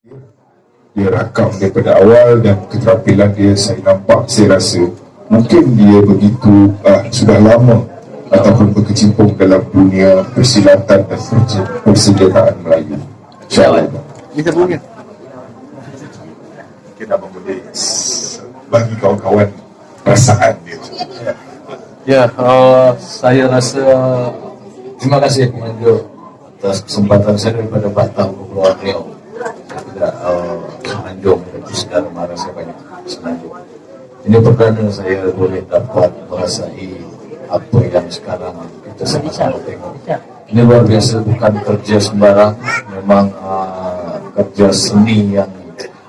Dia rakam daripada awal dan keterampilan dia saya nampak, saya rasa mungkin dia begitu sudah lama ataupun berkecimpung dalam dunia persilatan dan persenjataan Melayu. InsyaAllah. Kita punya. Kita boleh bagi kawan-kawan perasaan dia. Ya, saya rasa terima kasih Komandan atas kesempatan saya daripada Batam ke Pulau Riau. Saya tidak Semenanjung, tapi sekarang marah saya banyak Semenanjung. Ini perdana saya boleh dapat merasai apa yang sekarang kita sama-sama tengok. Ini luar biasa, bukan kerja sembarang, memang kerja seni yang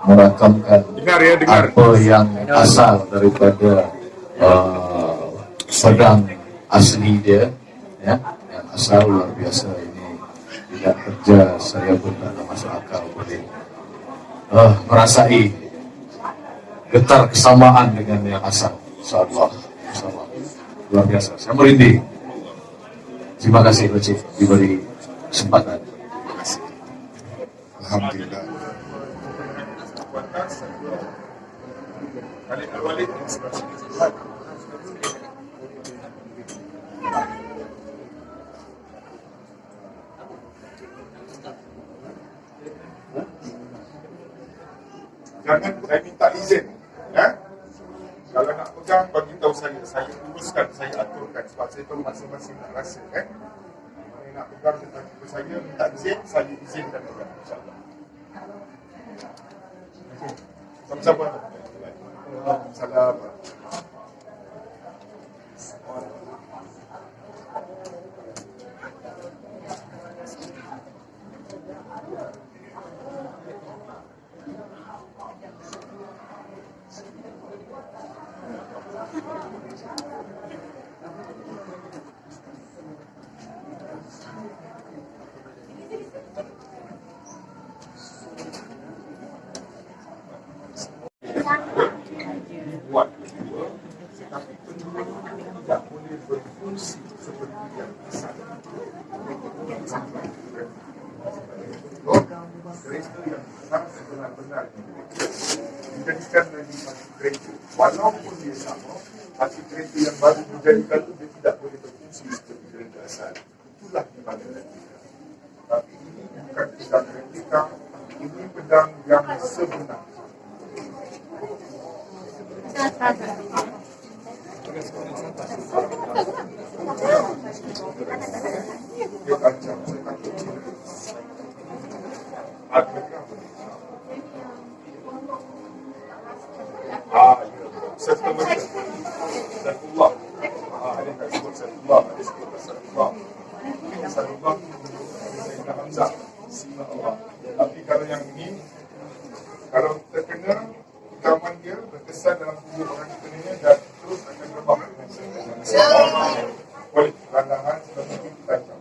merakamkan apa yang asal daripada pedang asli dia, ya, yang asal luar biasa. Ini tidak kerja saya pun tak masuk akal boleh merasai getar kesamaan dengan yang asal. InsyaAllah, InsyaAllah luar biasa. Saya merinding. Terima kasih Pak Cik diberi kesempatan. Terima kasih. Alhamdulillah. Jangan saya minta izin, ya. Kalau nak pegang, bagi tahu saya uruskan, saya aturkan sebab saya tahu masing-masing nak rasa, kan. Kalau nak pegang tentang tipe saya, minta izin, saya izinkan pegang, insyaAllah. Sama-sama. Salam. Buat kedua, tetapi penjualan tidak boleh berfungsi seperti yang asal. Kereta yang besar sebenar-benar dijadikan lagi satu kereta, walaupun dia sama, tapi kereta yang baru dijadikan itu dia tidak boleh berfungsi seperti kereta asal. Itulah di mana replika. Tapi ini bukan pedang replika, ini pedang yang sebenar. Tapi kalau yang ini, kalau terkena ikaman dia berkesan dalam tubuh orang kita ni dan terus akan rebah. Boleh pandangan seperti itu tajam.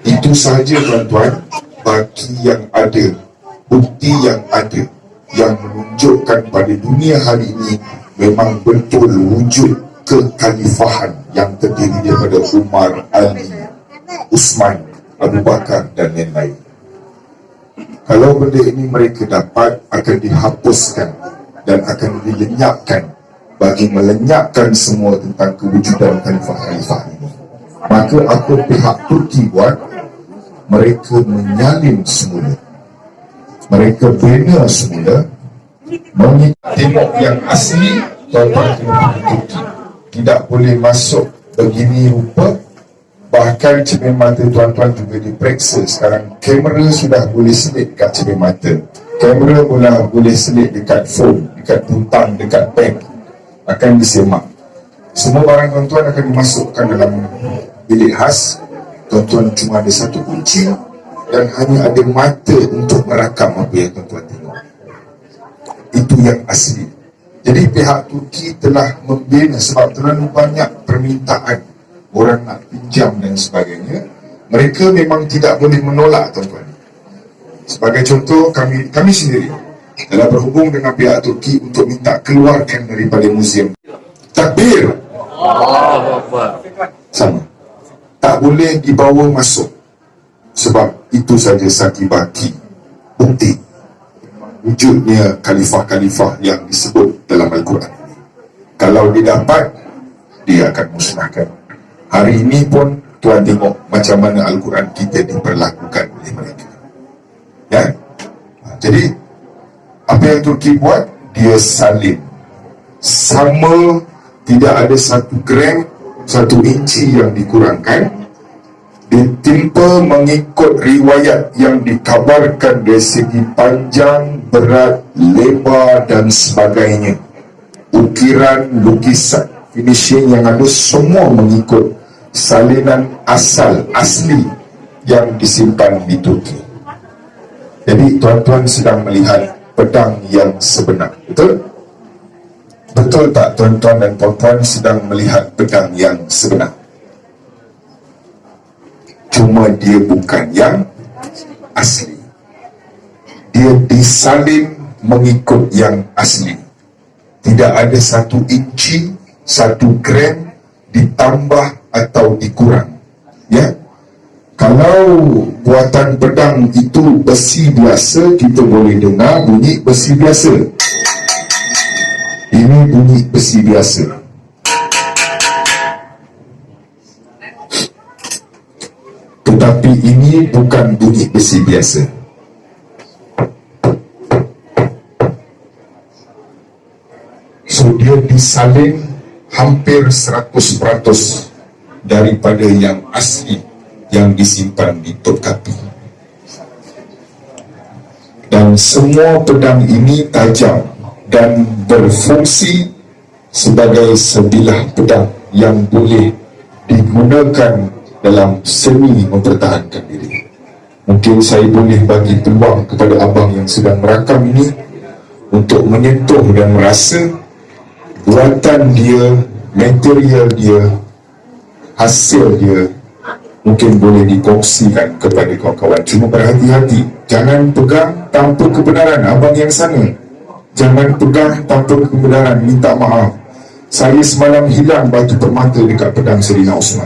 Itu sahaja tuan-tuan, bagi yang ada, bukti yang ada, yang menunjukkan pada dunia hari ini memang betul wujud kekhalifahan yang terdiri daripada Umar, Ali, Usman, Abu Bakar dan lain-lain. Kalau benda ini mereka dapat, akan dihapuskan dan akan dilenyapkan bagi melenyapkan semua tentang kewujudan khalifah-khalifah ini. Maka apa pihak Turki buat? Mereka menyalin semula, mereka bina semula, tengok yang asli. Tuan-tuan kena Turki, tidak boleh masuk begini rupa. Bahkan cermin mata tuan-tuan juga diperiksa. Sekarang kamera sudah boleh selit dekat cermin mata, kamera boleh selit dekat phone, dekat puntang, dekat pen, akan disemak. Semua barang tuan-tuan akan dimasukkan dalam bilik khas. Tuan-tuan cuma ada satu kunci dan hanya ada mata untuk merakam apa yang tuan-tuan tengok. Itu yang asli. Jadi pihak Turki telah membina sebab terlalu banyak permintaan orang nak pinjam dan sebagainya, mereka memang tidak boleh menolak, tuan-tuan. Sebagai contoh, kami sendiri telah berhubung dengan pihak Turki untuk minta keluarkan daripada muzium. Takbir! Sama. Tak boleh dibawa masuk. Sebab itu saja sakibaki bukti wujudnya khalifah-khalifah yang disebut dalam Al-Quran. Kalau didapat, dia akan musnahkan. Hari ini pun tuan tengok macam mana Al-Quran kita diperlakukan oleh mereka. Ya? Jadi apa yang Turki buat, dia salin sama, tidak ada 1 gram 1 inci yang dikurangkan, ditimpa mengikut riwayat yang dikabarkan dari segi panjang, berat, lebar dan sebagainya. Ukiran, lukisan, finishing yang ada semua mengikut salinan asli yang disimpan di Turki. Jadi tuan-tuan sedang melihat pedang yang sebenar. Betul? Betul tak tuan-tuan dan puan-puan sedang melihat pedang yang sebenar? Cuma dia bukan yang asli. Dia disalin mengikut yang asli. Tidak ada 1 inci, 1 gram ditambah atau dikurang. Ya? Kalau buatan pedang itu besi biasa, kita boleh dengar bunyi besi biasa. Ini bunyi besi biasa. Tetapi ini bukan bunyi besi biasa. So dia disalin hampir 100% daripada yang asli yang disimpan di Topkapi. Dan semua pedang ini tajam dan berfungsi sebagai sebilah pedang yang boleh digunakan dalam seni mempertahankan diri. Mungkin saya boleh bagi peluang kepada abang yang sedang merakam ini untuk menyentuh dan merasa buatan dia, material dia, hasil dia mungkin boleh dikongsikan kepada kawan-kawan. Cuma berhati-hati, jangan pegang tanpa kebenaran. Abang yang sana, jangan pegang tanpa kebenaran. Minta maaf, saya semalam hilang batu permata dekat pedang Serina Osman.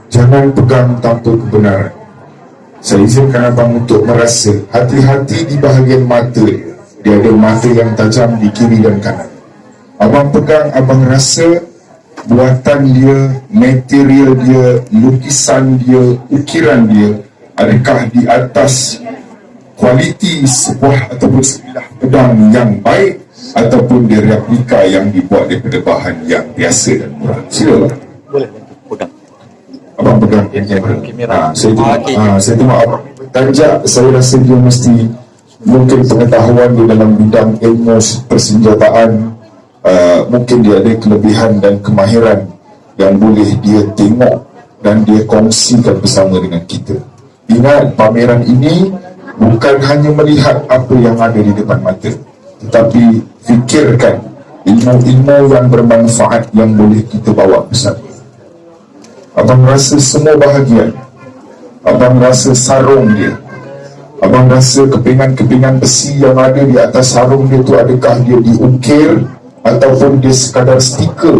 Jangan pegang tanpa kebenaran. Saya izinkan abang untuk merasa hati-hati di bahagian mata dia. Dia ada mata yang tajam di kiri dan kanan. Abang pegang, abang rasa buatan dia, material dia, lukisan dia, ukiran dia, adakah di atas kualiti sebuah ataupun sebilah pedang yang baik, ataupun dia replika yang dibuat daripada bahan yang biasa dan murah. Sila. Boleh pegang. Abang pegang kamera. Saya tengok abang tanjak, saya rasa dia mesti mungkin pengetahuan dia dalam bidang ilmu persenjataan. Mungkin dia ada kelebihan dan kemahiran yang boleh dia tengok dan dia kongsikan bersama dengan kita. Ingat, pameran ini bukan hanya melihat apa yang ada di depan mata, tetapi fikirkan ilmu-ilmu yang bermanfaat yang boleh kita bawa bersama. Abang rasa semua bahagian. Abang rasa sarung dia, abang rasa kepingan-kepingan besi yang ada di atas sarung dia tu, adakah dia diukir ataupun dia sekadar stiker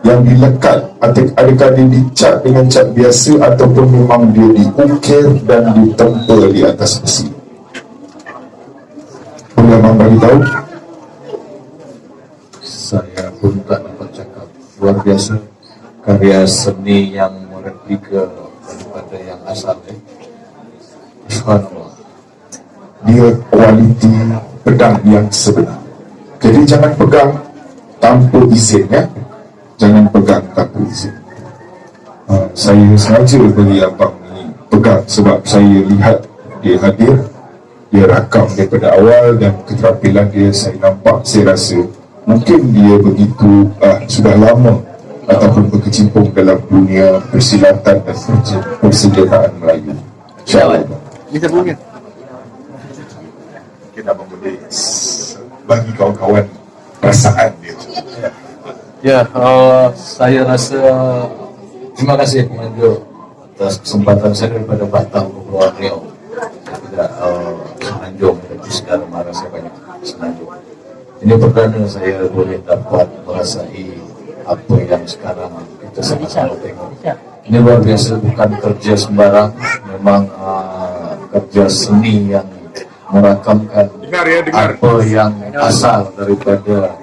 yang dilekat, adakah dia dicat dengan cat biasa ataupun memang dia diukir dan ditempel di atas besi. Boleh abang bagi tahu? Saya pun tak dapat cakap. Luar biasa karya seni yang mereplika daripada yang asal. Subhanallah. Dia kualiti pedang yang sebenar. Jadi jangan pegang tanpa izin, ya. Jangan pegang tanpa izin. Saya sengaja bagi abang ni pegang sebab saya lihat dia hadir, dia rakam daripada awal dan keterampilan dia saya nampak, saya rasa mungkin dia begitu sudah lama ataupun berkecimpung dalam dunia persilatan dan persenjataan Melayu. InsyaAllah. Bisa bunyi. Kita boleh bagi kawan-kawan perasaan dia. Ya, saya rasa terima kasih Komandan atas kesempatan saya daripada Batam ke Pulau Riau. Saya tidak semenanjung, tapi segala marah saya banyak semenanjung. Ini perdana saya boleh dapat merasai apa yang sekarang kita sama-sama tengok. Ini luar biasa, bukan kerja sembarang, memang kerja seni yang merakamkan apa yang asal daripada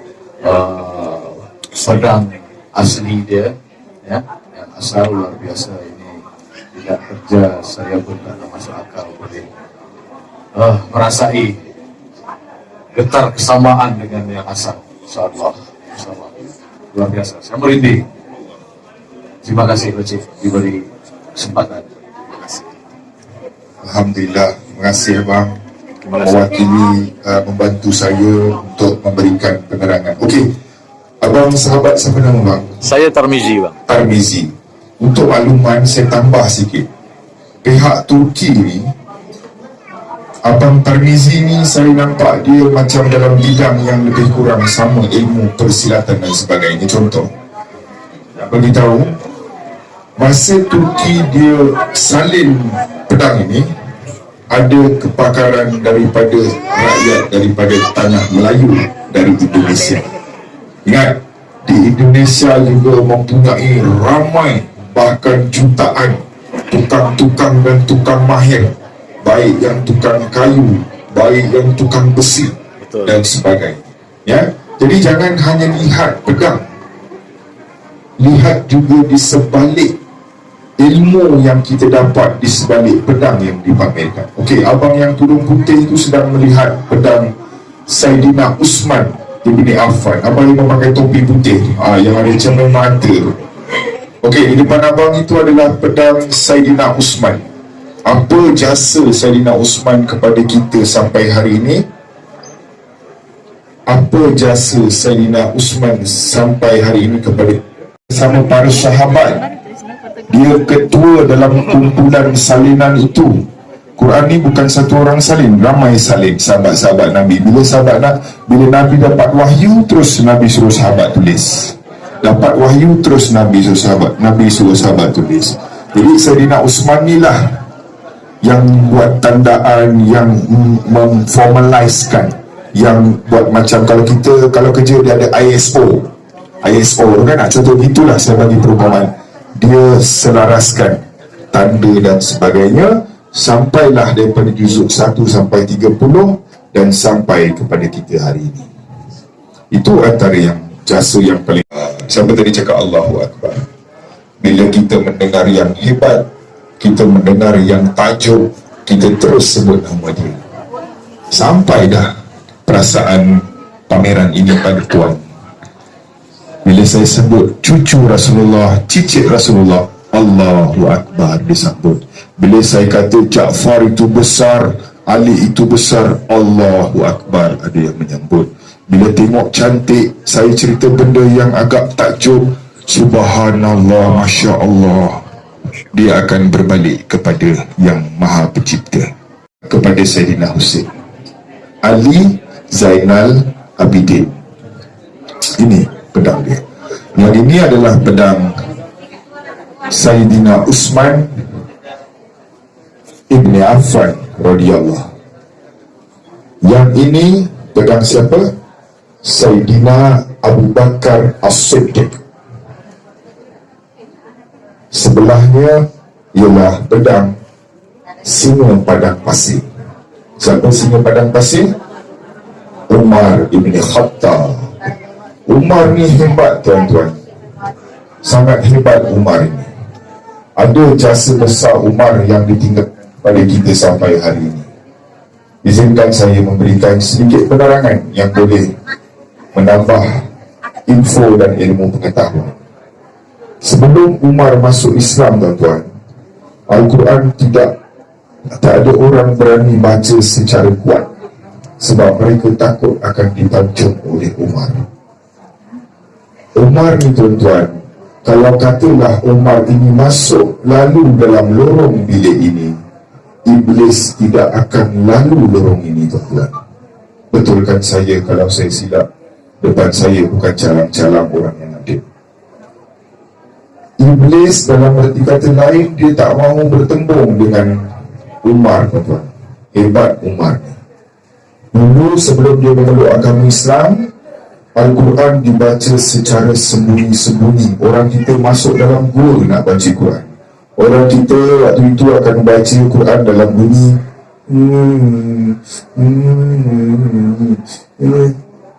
pedang asli dia, ya, yang asal luar biasa. Ini tidak kerja saya pun tak masuk akal boleh merasai getar kesamaan dengan yang asal. Insyaallah, insyaallah luar biasa. Saya merinding. Terima kasih Pak Cik diberi kesempatan. Alhamdulillah, terima kasih abang mewakili membantu saya untuk memberikan penerangan. Okey, abang sahabat siapa nama bang? Saya Tarmizi bang. Tarmizi. Untuk makluman saya tambah sikit. Pihak Turki ni, abang Tarmizi ni saya nampak dia macam dalam bidang yang lebih kurang sama ilmu persilatan dan sebagainya. Contoh, nak bagi tahu, masa Turki dia salin pedang ini, ada kepakaran daripada rakyat daripada tanah Melayu dari Indonesia. Ingat, di Indonesia juga mempunyai ramai, bahkan jutaan tukang-tukang dan tukang mahir, baik yang tukang kayu, baik yang tukang besi. Betul. Dan sebagainya. Ya, jadi jangan hanya lihat pedang, lihat juga di sebalik ilmu yang kita dapat di sebalik pedang yang dipamerkan. Okey, abang yang tudung putih itu sedang melihat pedang Saidina Usman ibni Affan. Abang yang memakai topi putih, yang ada cermin mata tu. Okey, di depan abang itu adalah pedang Saidina Usman. Apa jasa Saidina Usman kepada kita sampai hari ini? Apa jasa Saidina Usman sampai hari ini kepada sama para sahabat? Dia ketua dalam kumpulan salinan itu. Quran ni bukan satu orang salin, ramai salin sahabat-sahabat Nabi. Bila Nabi dapat wahyu, terus Nabi suruh sahabat tulis. Dapat wahyu, terus Nabi suruh sahabat tulis. Jadi Saidina Usman ni lah yang buat tandaan, yang memformalizekan, yang buat macam kalau kerja dia ada ISO kan, contoh gitulah saya bagi perumpamaan. Dia selaraskan tanda dan sebagainya, sampailah daripada juzuk 1 sampai 30 dan sampai kepada kita hari ini. Itu antara yang jasa yang paling siapa tadi cakap Allahu Akbar. Bila kita mendengar yang hebat, kita mendengar yang tajuk, kita terus sebut nama dia. Sampai dah perasaan pameran ini pada tuan. Bila saya sebut cucu Rasulullah, cicit Rasulullah, Allahu Akbar disebut. Bila saya kata Ja'far itu besar, Ali itu besar, Allahu Akbar ada yang menyambut. Bila tengok cantik, saya cerita benda yang agak takjub, Subhanallah, Masya Allah, dia akan berbalik kepada yang Maha Pencipta, kepada Sayyidina Husain, Ali Zainal Abidin. Ini pedang dia. Yang ini adalah pedang Sayyidina Usman ibni Affan radhiyallahu. Yang ini pedang siapa? Sayyidina Abu Bakar As-Siddiq. Sebelahnya ialah pedang singa padang pasir. Siapa singa padang pasir? Umar ibn Khattab. Umar ni hebat tuan-tuan, sangat hebat Umar ini. Ada jasa besar Umar yang ditinggal pada kita sampai hari ini. Izinkan saya memberikan sedikit penerangan yang boleh menambah info dan ilmu pengetahuan. Sebelum Umar masuk Islam tuan-tuan, Al-Quran tak ada orang berani baca secara kuat, sebab mereka takut akan dipancung oleh Umar. Umar ni tuan-tuan, kalau katalah Umar ini masuk lalu dalam lorong bilik ini, Iblis tidak akan lalu lorong ini tuan-tuan. Betulkan saya kalau saya silap? Depan saya bukan calang-calang orang yang ada. Iblis dalam arti kata lain, dia tak mahu bertembung dengan Umar, tuan-tuan. Hebat Umar. Dulu sebelum dia memeluk agama Islam, Al-Quran dibaca secara sembunyi-sembunyi. Orang kita masuk dalam gua nak baca Quran. Orang kita waktu itu akan baca Quran dalam bunyi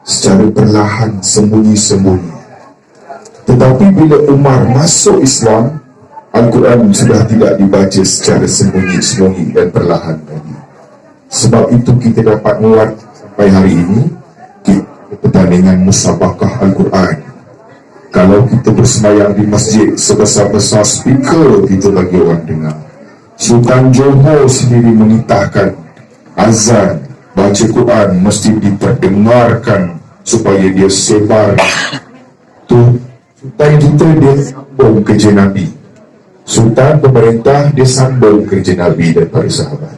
secara perlahan, sembunyi-sembunyi. Tetapi bila Umar masuk Islam, Al-Quran sudah tidak dibaca secara sembunyi-sembunyi dan perlahan lagi. Sebab itu kita dapat muat sampai hari ini pertandingan musabakah Al-Quran. Kalau kita bersemayang di masjid, sebesar-besar speaker kita bagi orang dengar. Sultan Johor sendiri menitahkan azan baca Quran mesti diperdengarkan supaya dia sebar. Tu Sultan kita dia sambung kerja Nabi. Sultan pemerintah dia sambung kerja Nabi dan para sahabat.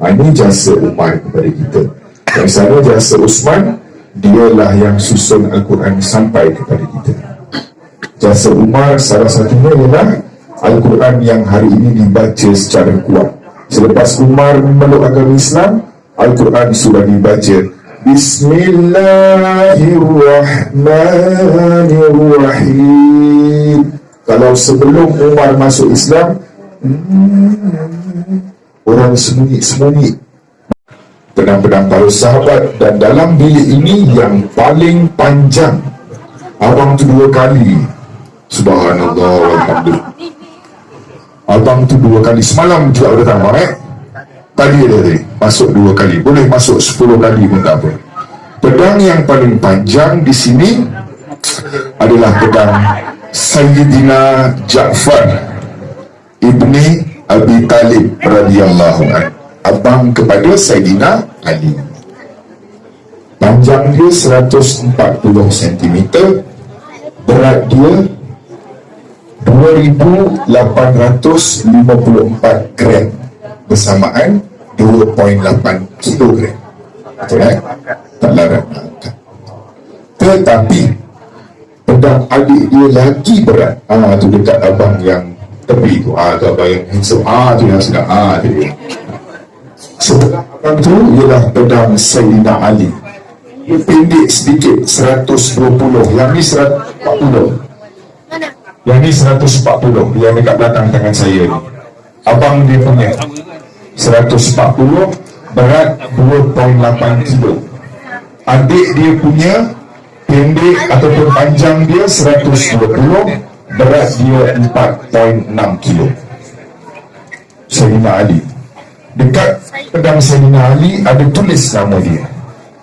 Ini jasa Umar kepada kita. Yang sana jasa Usman, dialah yang susun Al-Quran sampai kepada kita. Jasa Umar salah satunya ialah Al-Quran yang hari ini dibaca secara kuat. Selepas Umar memeluk agama Islam, Al-Quran sudah dibaca Bismillahirrahmanirrahim. Kalau sebelum Umar masuk Islam, orang sembunyi-sembunyi pedang-pedang para sahabat. Dan dalam bilik ini yang paling panjang, abang tu 2 kali, subhanallah walhamdulillah, abang tu 2 kali. Semalam juga ada tambah tadi ada tadi masuk 2 kali, boleh masuk 10 kali pun tak apa. Pedang yang paling panjang di sini adalah pedang Sayyidina Ja'far ibni Abi Talib radhiyallahu anhu, abang kepada Sayyidina Ali. Panjang dia 140 cm, berat dia 2,854 gram, bersamaan 2.8 kilogram. Betul tak larat nak angkat. Tetapi pedang adik dia lagi berat. Tu dekat abang yang tepi tu, tu abang yang handsome, tu yang sedang, tu dia. Sebelah abang tu ialah pedang Sayyidina Ali. Dia pendek sedikit, 120. Yang ni 140. Yang ni 140. Yang dekat belakang tangan saya ni, abang dia punya 140, berat 2.8 kilo. Adik dia punya pendek ataupun panjang dia 120, berat dia 4.6 kilo. Sayyidina Ali. Dekat pedang Sayyidina Ali ada tulis nama dia,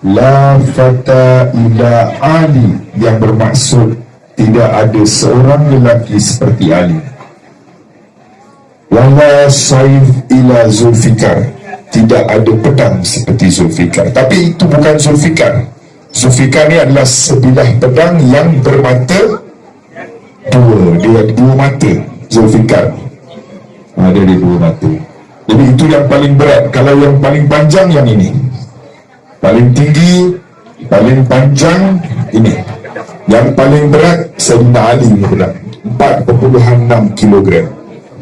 La fata ila Ali, yang bermaksud tidak ada seorang lelaki seperti Ali. Wala saif ila Zulfikar, tidak ada pedang seperti Zulfikar. Tapi itu bukan Zulfikar. Zulfikar ni adalah sebilah pedang yang bermata 2. Dia ada 2 mata. Zulfikar ada 2 mata. Jadi itu yang paling berat. Kalau yang paling panjang yang ini, paling tinggi, paling panjang ini. Yang paling berat Sayyidina Ali pedang 4.6 kilogram.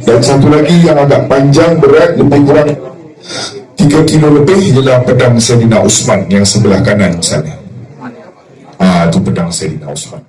Dan satu lagi yang agak panjang, berat lebih kurang 3 kilo lebih, ialah pedang Sayyidina Usman yang sebelah kanan sana. Itu pedang Sayyidina Usman.